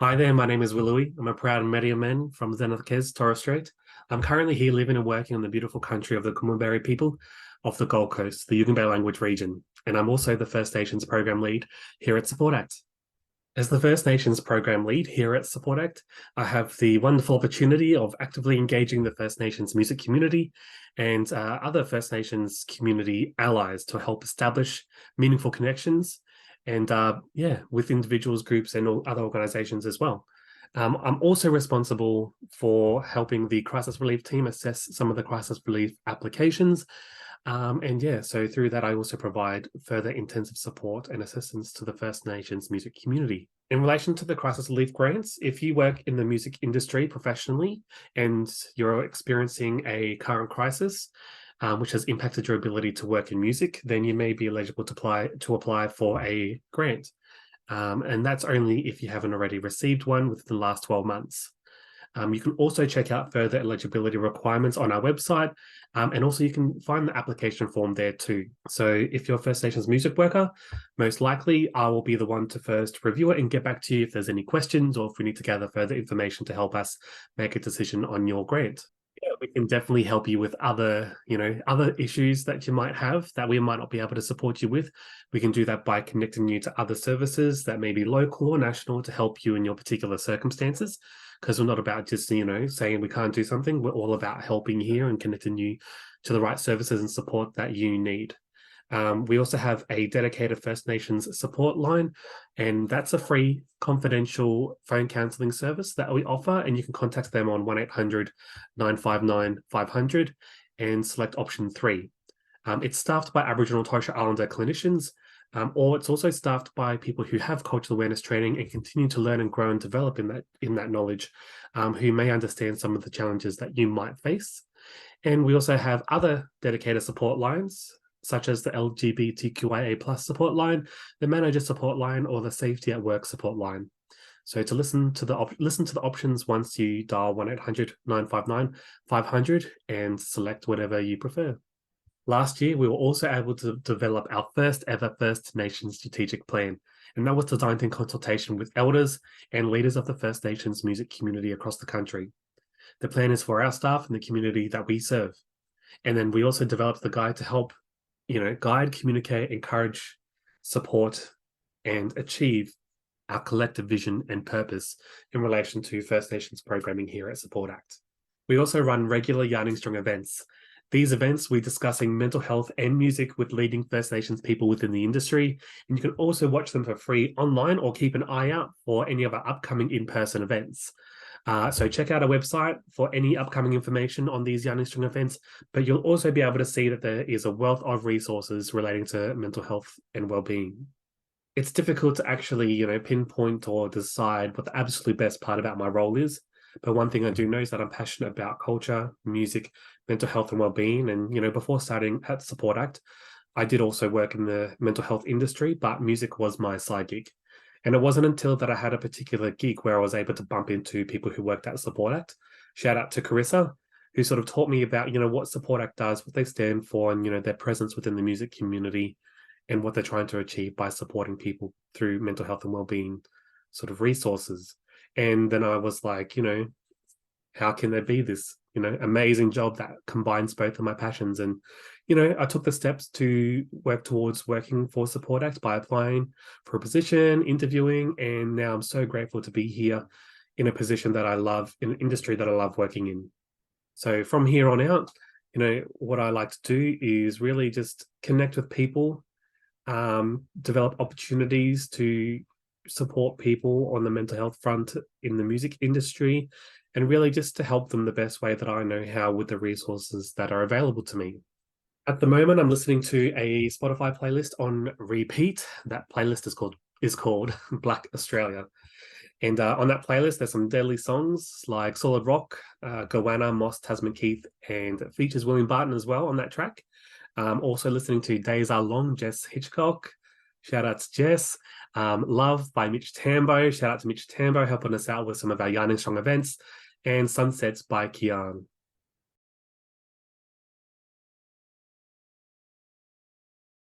Hi there, my name is Willowy. I'm a proud media man from Zenith Torres Strait. I'm currently here living and working in the beautiful country of the Kumulberi people of the Gold Coast, the Yugambeh language region, and I'm also the First Nations program lead here at Support Act. As the First Nations program lead here at Support Act, I have the wonderful opportunity of actively engaging the First Nations music community and other First Nations community allies to help establish meaningful connections and with individuals, groups, and all other organizations as well. I'm also responsible for helping the crisis relief team assess some of the crisis relief applications. So through that, I also provide further intensive support and assistance to the First Nations music community. In relation to the crisis relief grants, if you work in the music industry professionally and you're experiencing a current crisis, which has impacted your ability to work in music, then you may be eligible to apply for a grant. And that's only if you haven't already received one within the last 12 months. You can also check out further eligibility requirements on our website, and also you can find the application form there too. So if you're a First Nations music worker, most likely I will be the one to first review it and get back to you if there's any questions or if we need to gather further information to help us make a decision on your grant. Yeah, we can definitely help you with other issues that you might have that we might not be able to support you with. We can do that by connecting you to other services that may be local or national to help you in your particular circumstances. Because we're not about just, saying we can't do something. We're all about helping here and connecting you to the right services and support that you need. We also have a dedicated First Nations support line, and that's a free confidential phone counselling service that we offer, and you can contact them on 1-800-959-500 and select option 3. It's staffed by Aboriginal and Torres Strait Islander clinicians, or it's also staffed by people who have cultural awareness training and continue to learn and grow and develop in that knowledge, who may understand some of the challenges that you might face. And we also have other dedicated support lines, such as the LGBTQIA plus support line, the manager support line, or the safety at work support line. So to listen to the options once you dial 1-800-959-500 and select whatever you prefer. Last year, we were also able to develop our first ever First Nations strategic plan, and that was designed in consultation with elders and leaders of the First Nations music community across the country. The plan is for our staff and the community that we serve. And then we also developed the guide to help guide, communicate, encourage, support, and achieve our collective vision and purpose in relation to First Nations programming here at Support Act. We also run regular Yarning Strong events. These events, we're discussing mental health and music with leading First Nations people within the industry, and you can also watch them for free online or keep an eye out for any of our upcoming in-person events. So check out our website for any upcoming information on these Yarning Strong events, but you'll also be able to see that there is a wealth of resources relating to mental health and well-being. It's difficult to actually, pinpoint or decide what the absolute best part about my role is. But one thing I do know is that I'm passionate about culture, music, mental health, and well-being. And, before starting at Support Act, I did also work in the mental health industry, but music was my side gig. And it wasn't until that I had a particular gig where I was able to bump into people who worked at Support Act. Shout out to Carissa, who sort of taught me about, what Support Act does, what they stand for, and, their presence within the music community and what they're trying to achieve by supporting people through mental health and well-being sort of resources. And then I was like, how can there be this, amazing job that combines both of my passions? And, I took the steps to work towards working for Support Act by applying for a position, interviewing, and now I'm so grateful to be here in a position that I love, in an industry that I love working in. So from here on out, what I like to do is really just connect with people, develop opportunities to support people on the mental health front in the music industry, and really just to help them the best way that I know how with the resources that are available to me. At the moment, I'm listening to a Spotify playlist on repeat. That playlist is called Black Australia. And on that playlist, there's some deadly songs like Solid Rock, Goanna, Moss, Tasman Keith, and it features William Barton as well on that track. Also listening to Days Are Long, Jess Hitchcock. Shout out to Jess. Love by Mitch Tambo. Shout out to Mitch Tambo helping us out with some of our Yarning Strong events. And Sunsets by Kian.